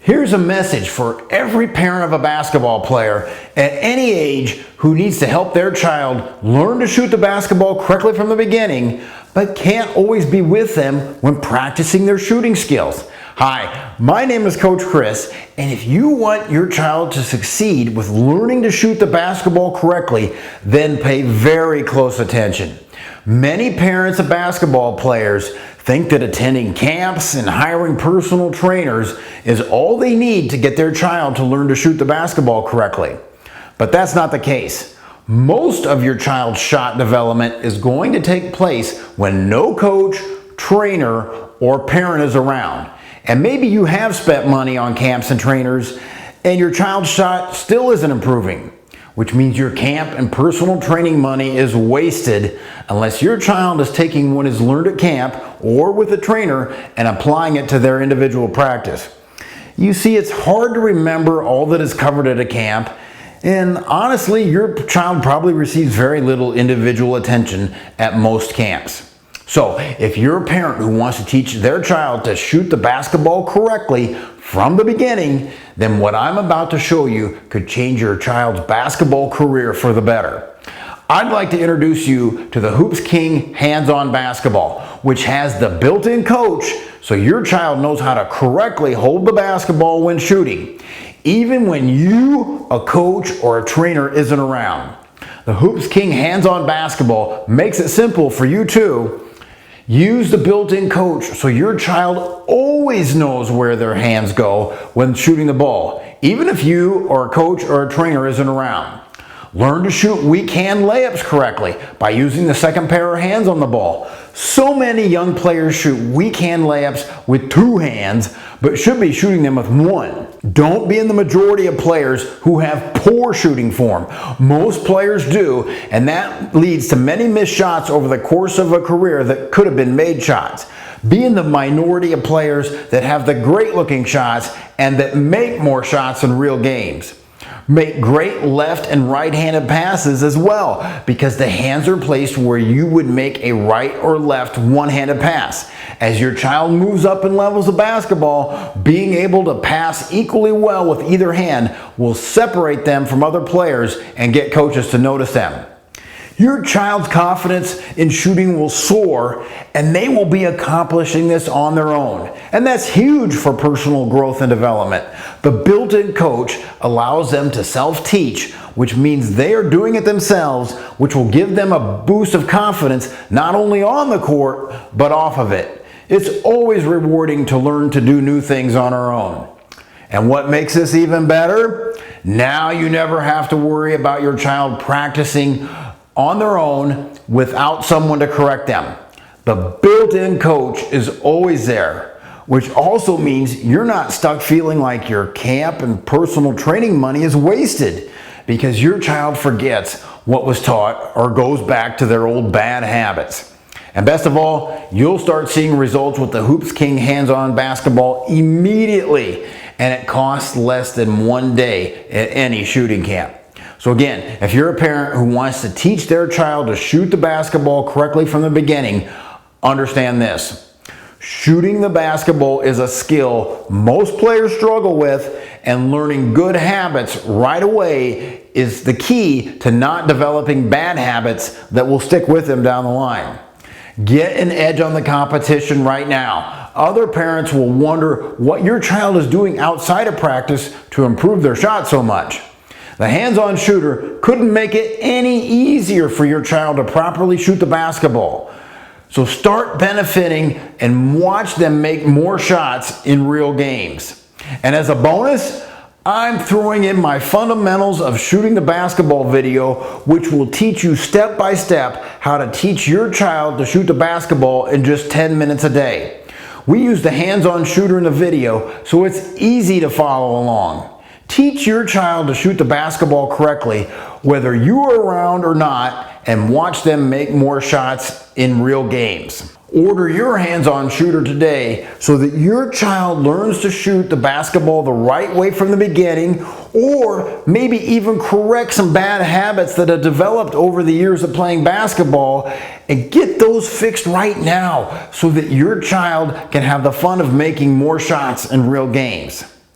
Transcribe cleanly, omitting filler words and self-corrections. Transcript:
Here's a message for every parent of a basketball player at any age who needs to help their child learn to shoot the basketball correctly from the beginning, but can't always be with them when practicing their shooting skills. Hi, my name is Coach Chris, and if you want your child to succeed with learning to shoot the basketball correctly, then pay very close attention. Many parents of basketball players think that attending camps and hiring personal trainers is all they need to get their child to learn to shoot the basketball correctly. But that's not the case. Most of your child's shot development is going to take place when no coach, trainer, or parent is around. And maybe you have spent money on camps and trainers and your child's shot still isn't improving, which means your camp and personal training money is wasted unless your child is taking what is learned at camp or with a trainer and applying it to their individual practice. You see, it's hard to remember all that is covered at a camp, and honestly, your child probably receives very little individual attention at most camps. So, if you're a parent who wants to teach their child to shoot the basketball correctly from the beginning, then what I'm about to show you could change your child's basketball career for the better. I'd like to introduce you to the Hoops King Hands-On Basketball, which has the built-in coach so your child knows how to correctly hold the basketball when shooting, even when you, a coach, or a trainer isn't around. The Hoops King Hands-On Basketball makes it simple for you too. Use the built-in coach so your child always knows where their hands go when shooting the ball, even if you or a coach or a trainer isn't around. Learn to shoot weak hand layups correctly by using the second pair of hands on the ball. So many young players shoot weak hand layups with two hands, but should be shooting them with one. Don't be in the majority of players who have poor shooting form. Most players do, and that leads to many missed shots over the course of a career that could have been made shots. Be in the minority of players that have the great looking shots and that make more shots in real games. Make great left and right-handed passes as well, because the hands are placed where you would make a right or left one-handed pass. As your child moves up in levels of basketball, being able to pass equally well with either hand will separate them from other players and get coaches to notice them. Your child's confidence in shooting will soar, and they will be accomplishing this on their own. And that's huge for personal growth and development. The built-in coach allows them to self-teach, which means they are doing it themselves, which will give them a boost of confidence not only on the court, but off of it. It's always rewarding to learn to do new things on our own. And what makes this even better? Now you never have to worry about your child practicing on their own without someone to correct them. The built-in coach is always there, which also means you're not stuck feeling like your camp and personal training money is wasted because your child forgets what was taught or goes back to their old bad habits. And best of all, you'll start seeing results with the Hoops King Hands-On Basketball immediately, and it costs less than 1 day at any shooting camp. So again, if you're a parent who wants to teach their child to shoot the basketball correctly from the beginning, understand this. Shooting the basketball is a skill most players struggle with, and learning good habits right away is the key to not developing bad habits that will stick with them down the line. Get an edge on the competition right now. Other parents will wonder what your child is doing outside of practice to improve their shot so much. The hands-on shooter couldn't make it any easier for your child to properly shoot the basketball. So start benefiting and watch them make more shots in real games. And as a bonus, I'm throwing in my fundamentals of shooting the basketball video, which will teach you step by step how to teach your child to shoot the basketball in just 10 minutes a day. We use the hands-on shooter in the video, so it's easy to follow along. Teach your child to shoot the basketball correctly, whether you are around or not, and watch them make more shots in real games. Order your hands-on shooter today so that your child learns to shoot the basketball the right way from the beginning, or maybe even correct some bad habits that have developed over the years of playing basketball, and get those fixed right now so that your child can have the fun of making more shots in real games.